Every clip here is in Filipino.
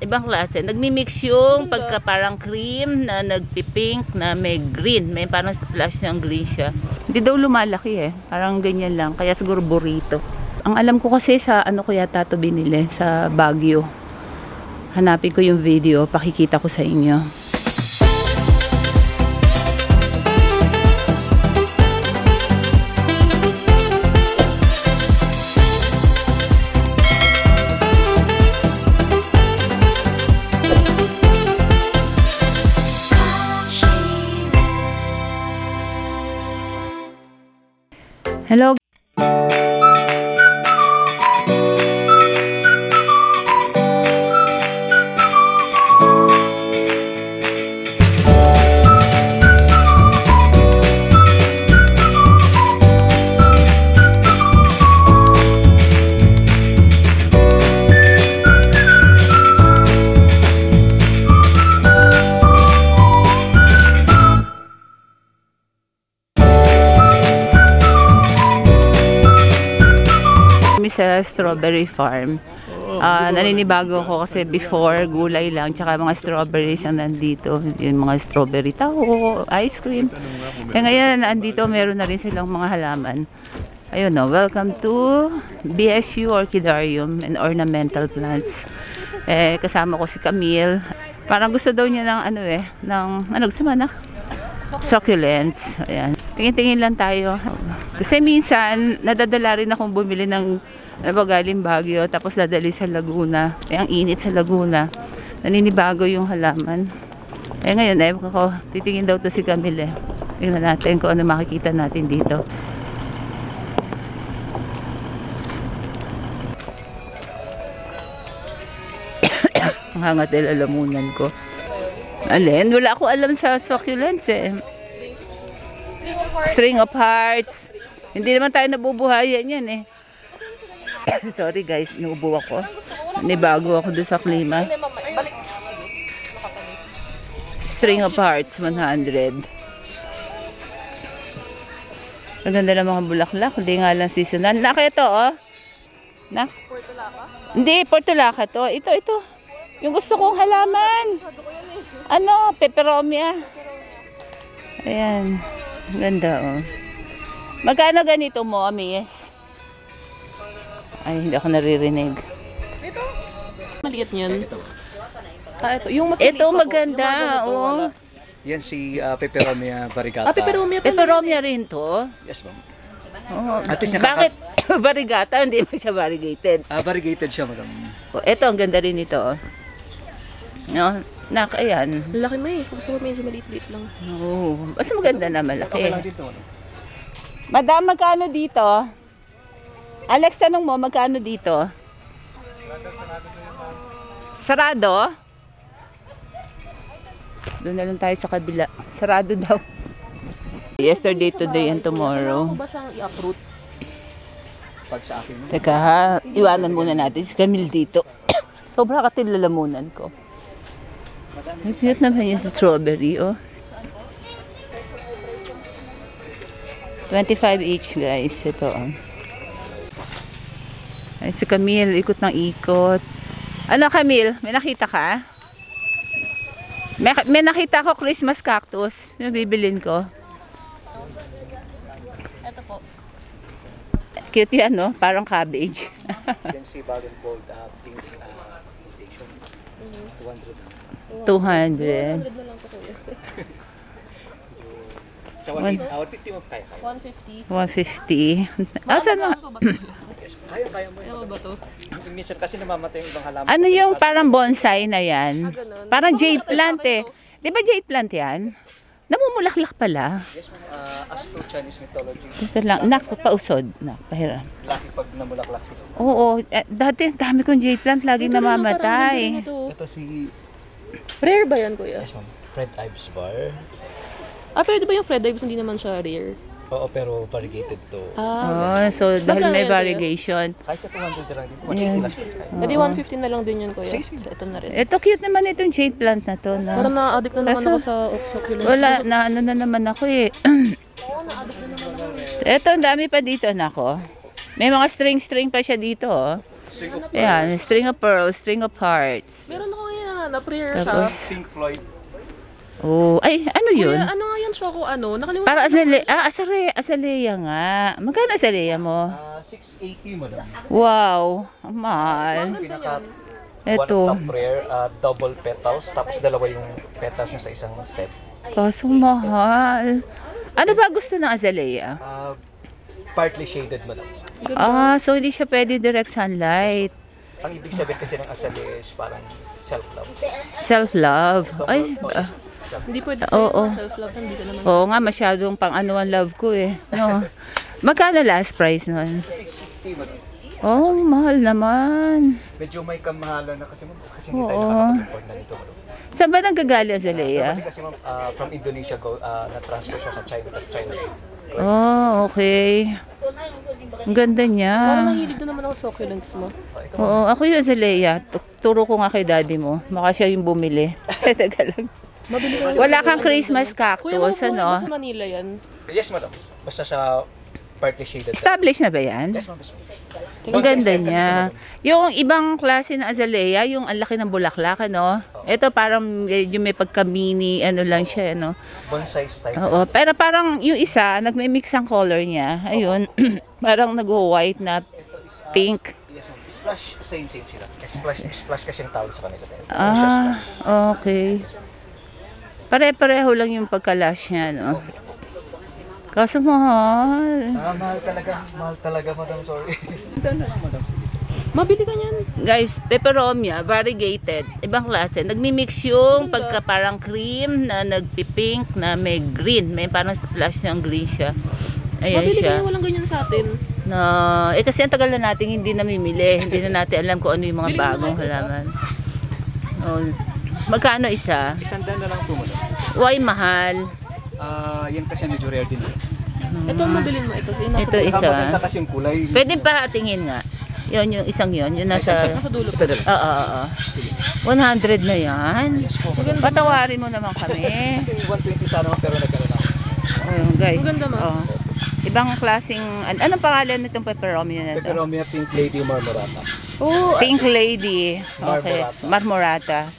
ibang klase. Nagmi-mix yung pagka parang cream na nagpipink na may green. May parang splash ng green siya. Hindi daw lumalaki eh. Parang ganyan lang. Kaya siguro burrito. Ang alam ko kasi sa ano ko yata ito binili. Sa Baguio. Hanapin ko yung video. Pakikita ko sa inyo. Hello. Sa strawberry farm. Naninibago ko kasi before gulay lang tsaka mga strawberries ang nandito, yung mga strawberry taho, ice cream. Ngayon nandito meron na rin silang mga halaman. Ayun no, welcome to BSU Orchidarium and Ornamental Plants. Kasama ko si Camille. Parang gusto daw niya ng gusto mo na? Succulents. Ayan. Tingin-tingin lang tayo. Kasi minsan nadadala rin akong bumili ng galing Baguio, tapos dadali sa Laguna. Ang init sa Laguna. Naninibago yung halaman. Ngayon, titingin daw to si Camille. Tingnan natin kung ano makikita natin dito. Ang hangat nila lalamunan ko. Alin? Wala ako alam sa succulents eh. String of hearts. Hindi naman tayo nabubuhayan yan eh. Sorry guys, inuubo ako. Nibago ako doon sa klima. String of hearts, 100. Ang ganda ng mga bulaklak. Hindi nga lang seasonal. Naka ito oh. Nak? Hindi, portulaca to. Ito. Yung gusto kong halaman. Peperomia. Ayan. Ganda oh. Magkano ganito mo, Amies? Ay, hindi ako naririnig. Ito. Maliit niyan. Ito. Yung mas ito maganda, oh. Yan si Peperomia variegata. Peperomia rin to? Yes, ma'am. Oh. Bakit variegata? Hindi mo siya variegated. Variegated siya, madam. Oh, ito, ang ganda rin ito. Oh. No? Ayan. Laki mo eh. Gusto ko medyo maliit-liit lang. Oo. Basta maganda na malaki. Okay lang dito. Madam, magkano dito? Alex, tanong mo, magkano dito? Sarado? Doon na lang tayo sa kabila. Sarado daw. Yesterday, today, and tomorrow. Ano ba siyang i-uproot? Pag sa akin. Teka ha, iwanan muna natin si Camille dito. Sobra katil lalamunan ko. Ang cute naman yung strawberry, oh. 25 each, guys. Ito, oh. Ay, si Camille, ikot ng ikot. Ano, Camille? May nakita ka? May nakita ko Christmas cactus. Yung bibilin ko. Ito po. Cute yan, no? Parang cabbage. Yan si Bag and Bold pink invitation. 200. 200. 100 na lang po kuya. Sa 150 mo kaya. 150. Asan mo? Kaya mo. Ano ba to? Minsan kasi namamatay yung ibang halaman. Ano yung parang bonsai na yan? Ganun. Parang jade plant eh. Di ba jade plant yan? Namumulaklak pala. Yes, Astro Chinese mythology. Ito lang. Nak, pausod. Nak, pahiram. Laki pag namulaklak sila. Oo. Dati, dami kong jade plant. Laging namamatay. Ito si... Rare ba yan kuya? Yes, ma'am. Fred Ives bar. Pero di ba yung Fred Ives hindi naman siya rare? Oo, pero variegated to. So dahil may variegation. Kahit sa 200 lang dito, 180 lang siya. Hindi 150 na lang din yun kuya. So, ito na rin. Ito cute naman itong jade plant na to. Na. Parang na-addict na naman ako sa succulents. Wala, ano na naman ako eh. Oo, na-addict na naman ako. Ito, ang dami pa dito, nako. May mga string pa siya dito, oh. Ayan, string of pearls, string of hearts. Meron ako ngayon na prayer siya. Tapos, Pink Floyd. oh, ay, ano yun? Kuya, ano nga yan siya ko ano? Nakalimutan. Para azalea nga. Magkano azalea mo? 680 madam. Wow, ang mahal. Pinaka Ito, one top prayer, double petals, tapos dalawa yung petals niya sa isang step. kaso mahal. Ano ba gusto ng azalea? Partly shaded madam. Ah, so hindi siya pwede direct sunlight. Ang ibig sabihin kasi ng azalea is parang self-love. Self-love. Ay, Hindi pwede Oo. sa'yo self-love, hindi ka naman. oo nga, masyadong pang-ano ang love ko eh. No. Magkano last price nun? 650 madam. Oh, mahal naman. Medyo may kamahalan na kasi kasi hindi tayo Oo. nakakapag-import na dito madam. Saan ba nanggagaling azalea? Normally kasi ma'am, from Indonesia na-transfer siya sa China, tapos China. Oh, okay. Ang ganda Parang niya. nahilig na naman ako sa succulents mo. Oo, ako yung azalea. Turo ko nga kay daddy mo. Baka siya yung bumili. Teka lang. Mabili ka Wala kang Christmas Kuya, cactus, mabuhay ba sa ano? Manila yan? Yes madam. Basta sa partly shaded. Established na ba yan? Yes ma'am. Yes, ma'am. Ang ganda niya. Yung ibang klase ng azalea, yung ang laki ng bulaklak, ano? Ito parang yung may pagka-mini, ano lang siya, ano? Bonsai style. Oo, pero parang yung isa, nagme-mix ang color niya. Ayun, parang nag-white na pink. Yes ma'am. Splash, same sila. Splash kasi yung tawag sa kanila. Ah, okay. Pare-pareho lang yung pagka-lash niya, no? Kaso mahal. Mahal talaga madam, sorry. madam. Mabili ka niyan. Guys, peperomia, variegated, ibang klase. Nagmi-mix yung pagka parang cream na nagpipink na may green. May parang splash ng green siya. Ayan Mabili ka siya. niyan, walang ganyan sa atin. Na, kasi ang tagal na natin hindi namimili. Hindi na natin alam kung ano yung mga Bili mo nga bagong ito, isa. halaman. Oh, magkano isa? $100 na lang po madam. Why mahal? Yan kasi medyo rare din. Ito ang mabilin mo. Ito, yung nasa Ito dulo. isa. Maganda kasi yung kulay. Pwede pa tingin nga. Yun, yung isang yun. Yung nasa... Nasa dulo. Ito dala. Oo. 100 na yan. Yes po. Patawarin mo naman kami. Kasi 120 sana ako, pero nagkaroon ako. Oh, guys. Maganda, ma. Oh. Ibang klaseng... anong pangalan nitong pepperoni na ito? Pepperomia Pink Lady Marmorata. Oo. Pink Lady. Okay. Marmorata.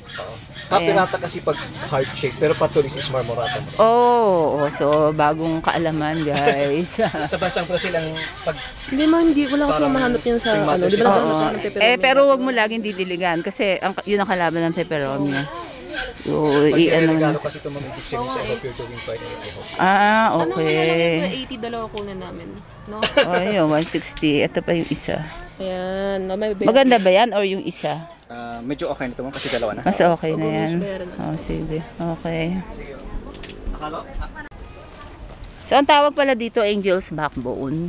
Kapirata kasi pag heart shape, pero patulis is Marmorata. Oh, so bagong kaalaman, guys. Sa bansang Brazil ang pag Hindi man, wala kasi Parang mahanap yan sa tingmatter ano. Di ba siya. naghahanap Oo. ka ng pepperoni? Pero wag mo laging didiligan kasi yun ang kalaban ng pepperoni. So, pag ano regalo kasi ito mga ibig sabihin sa if you're doing fine, I hope. Ah, Ano nga lang okay. yung 80 dalawa kunin namin. No? Oh, yun, 160. Ito pa yung isa. Ayan. No, may Maganda ba yan or yung isa? Medyo okay nito mo kasi dalawa na. Mas okay na yan. bayaran na. Oh, sige. Okay. So, ang tawag pala dito, Angel's Backbone.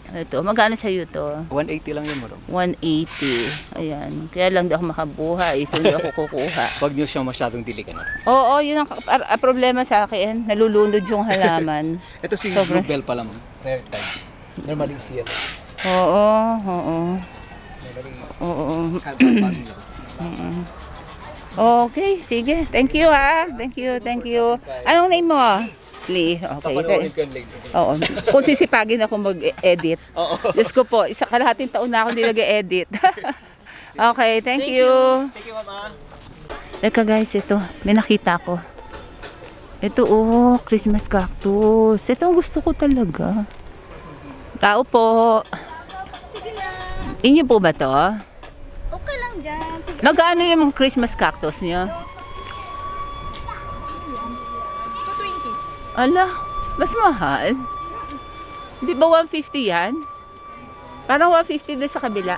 Ito, magkano sa'yo to? 180 lang yun, madam. 180. Ayan. Kaya lang di ako makabuhay. So, hindi ako kukuha. Huwag niyo siyang masyadong diligan. Oo, yun ang problema sa akin. Nalulunod yung halaman. Ito si Sobrang- Bluebell pa lang. Rare type. Normally siya. Oo, oo. Normally, Oo. kalbang Okay, sige. Thank you ha. Thank you. Anong name mo? Lee. Okay. Papanoorin ko yung link. Oo. Kung sisipagin ako mag-edit. Oo. Diyos ko po, kalahating taon na ako hindi nag-edit. Okay, thank you. Thank you, mama. Teka guys, ito. May nakita ko. Ito Christmas cactus. Ito ang gusto ko talaga. Tao po. Inyo po ba to? Okay lang dyan. Magkano yung Christmas cactus niyo? 220. Ala, mas mahal. Di ba 150 yan? Parang 150 din sa kabila.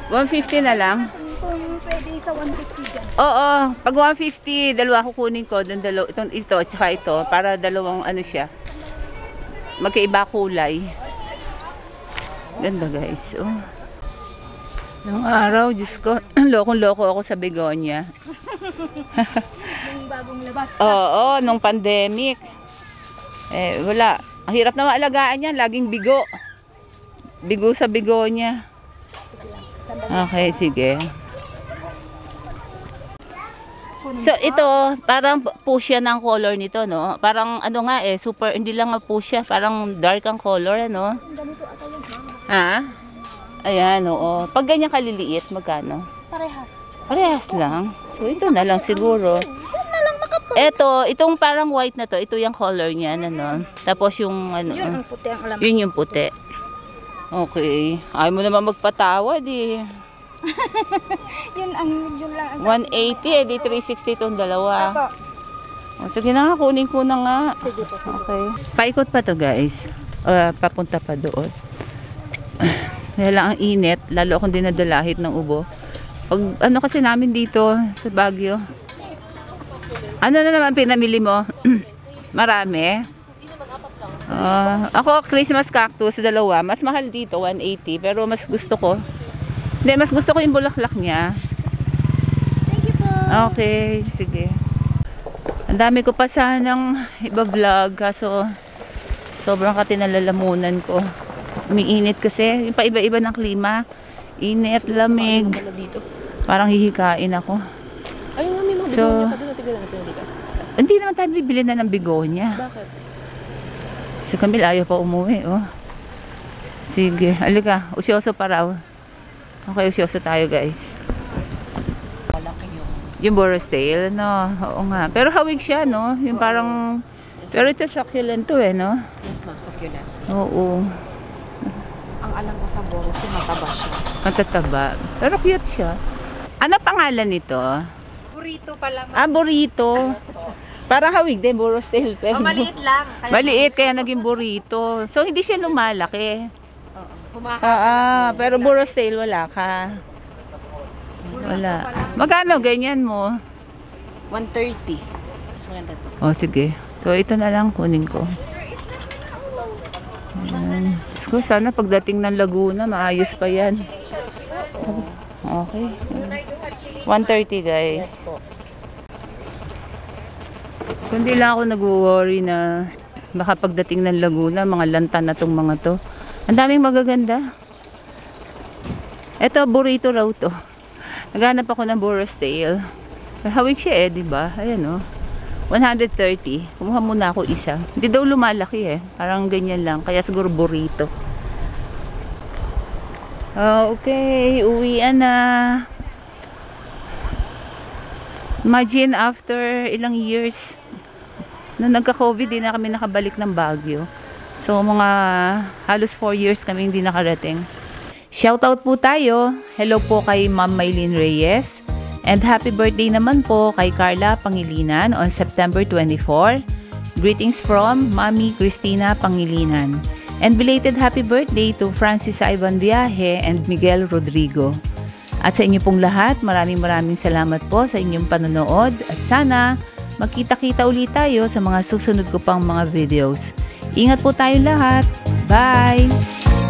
150 na lang. Kung pwede sa 150 dyan. Oo, pag 150, dalawa kukunin ko, ito, tsaka ito, para dalawang ano siya. Magkaiba kulay. Ganda guys. Oh. Nung araw, Diyos ko, lokong-loko ako sa begonia. Yung bagong labas. Oo, nung pandemic. Wala. Ang hirap na maalagaan yan, laging bigo. Bigo sa begonia. Okay, sige. So ito, parang fuchsia ng color nito, no? Parang ano nga super, hindi lang nga fuchsia, parang dark ang color, ano? Ganito ata yung mama. Ha? Ayan, oo. Pag ganyan kaliliit, magkano? Parehas. Parehas lang. So, ito na lang siguro. Ito, itong parang white na to, ito yung color niya, ano. Tapos yung, ano, Yun ang puti ang alam. yun yung puti. Okay. Ayaw mo naman magpatawad eh. Yun lang ang 180 eh, di 360 itong dalawa. Apo. O, sige na, kunin ko na nga. Sige po, sige. Okay. Paikot pa to guys. Papunta pa doon. Kaya lang ang init, lalo akong dinadalahit ng ubo. Pag ano kasi namin dito sa Baguio. Ano na naman pinamili mo? Marami. Ako Christmas cactus dalawa, mas mahal dito 180 pero mas gusto ko. Hindi, mas gusto ko yung bulaklak niya. Thank you po. Okay, sige. Ang dami ko pa sanang iba-vlog kaso sobrang katinalalamunan ko. Umiinit kasi, yung paiba-iba ng klima. Init, lamig. Ano dito? Parang hihikain ako. Ayun nga, may mga So, bigonya pa doon. Tignan natin dito. Hindi naman tayo bibili na ng bigonya. Bakit? Si Camille ayaw pa umuwi, oh. Sige, alika. Usyoso pa raw. Okay, usyoso tayo, guys. Yung Boros Tail, no? Oo nga. Pero hawig siya, no? Yung parang... Pero ito succulent to, eh, no? Yes, ma'am. Succulent. Oo. Ang alam ko sa Boros, yung mataba siya. Matataba. Pero cute siya. Ano pangalan nito? Burrito pala. Burrito. Parang hawig din, Boros Tail. Pero Maliit lang. maliit, kaya naging burrito. So, hindi siya lumalaki. Kumakain. Pero Boros Tail, wala ka. Wala. Magkano ganyan mo? 130. Mas maganda to. Oh, sige. So, ito na lang kunin ko. Ayan. Diyos ko, sana pagdating ng Laguna, maayos pa yan. Okay. 130, guys. Kundi lang ako nag-worry na baka pagdating ng Laguna, mga lanta na tong mga to. Ang daming magaganda. Ito, burrito raw to. Naghanap ako ng Boros Tail. Pero hawig siya eh, di ba? Ayan oh. 130. Kumuha muna ako isa. Hindi daw lumalaki eh. Parang ganyan lang. Kaya siguro burrito. Okay. Uwian na. Imagine after ilang years na nagka-COVID, di na kami nakabalik ng Baguio. So mga halos 4 years kami hindi nakarating. Shoutout po tayo. Hello po kay Ma'am Maylene Reyes. And happy birthday naman po kay Carla Pangilinan on September 24. Greetings from Mami Cristina Pangilinan. And belated happy birthday to Francis Ivan Viaje and Miguel Rodrigo. At sa inyo pong lahat, maraming salamat po sa inyong panonood. At sana magkita-kita ulit tayo sa mga susunod ko pang mga videos. Ingat po tayo lahat. Bye!